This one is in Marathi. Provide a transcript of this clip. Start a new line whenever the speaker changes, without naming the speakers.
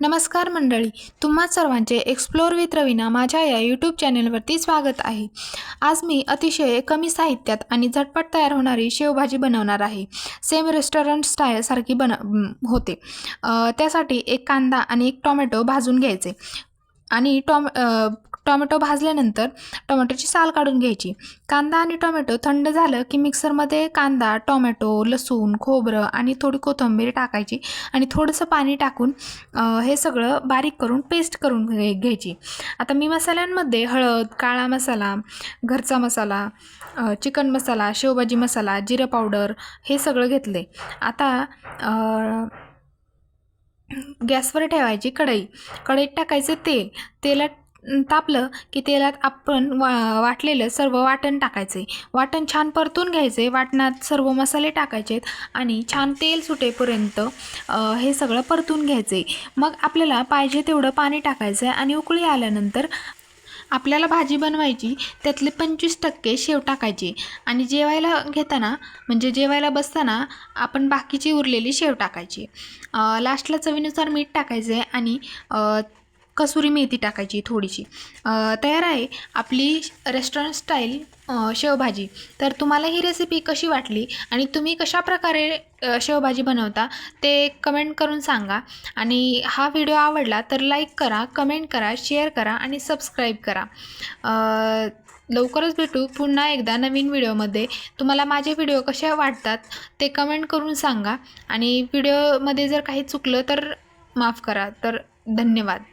नमस्कार मंडळी, तुम्हा सर्वांचे एक्सप्लोर विथ रवीना माझ्या या यूट्यूब चॅनलवरती स्वागत आहे। आज मी अतिशय कमी साहित्यात आणि झटपट तयार होणारी शेवभाजी बनवणार आहे। सेम रेस्टॉरंट स्टाईल सारखी होते। त्यासाठी एक कांदा आणि एक टोमॅटो भाजून घ्यायचे आणि टोमॅटो भाजल्यानंतर टोमॅटोची साल काढून घ्यायची। कांदा आणि टोमॅटो थंड झालं की मिक्सरमध्ये कांदा, टोमॅटो, लसूण, खोबरं आणि थोडी कोथिंबीर टाकायची आणि थोडंसं पाणी टाकून हे सगळं बारीक करून पेस्ट करून घ्यायची। आता मी मसाल्यांमध्ये हळद, काळा मसाला, घरचा मसाला, चिकन मसाला, शेवभाजी मसाला, जिरं पावडर हे सगळं घेतले। आता गॅसवर ठेवायची कढई, कढईत टाकायचं तेलात तापलं की तेलात आपण वाटलेलं सर्व वाटण टाकायचे। वाटण छान परतून घ्यायचे। वाटणात सर्व मसाले टाकायचे आणि छान तेल सुटेपर्यंत हे सगळं परतून घ्यायचे। मग आपल्याला पाहिजे तेवढं पाणी टाकायचं आणि उकळी आल्यानंतर आपल्याला भाजी बनवायची त्यातले 25% शेव टाकायची आणि जेवायला घेताना म्हणजे जेवायला बसताना आपण बाकीची उरलेली शेव टाकायची। लास्टला चवीनुसार मीठ टाकायचे आणि कसुरी मेथी टाकायची थोडीशी। तयार आहे आपली रेस्टॉरंट स्टाईल शेवभाजी। तर तुम्हाला ही रेसिपी कशी वाटली आणि तुम्ही कशा प्रकारे शेवभाजी बनवता ते कमेंट करून सांगा। आणि हा व्हिडिओ आवडला तर लाईक करा, कमेंट करा, शेअर करा आणि सबस्क्राईब करा। लवकरच भेटू पुन्हा एकदा नवीन व्हिडिओमध्ये। तुम्हाला माझे व्हिडिओ कसे वाटतात ते कमेंट करून सांगा आणि व्हिडिओमध्ये जर काही चुकलं तर माफ करा। तर धन्यवाद।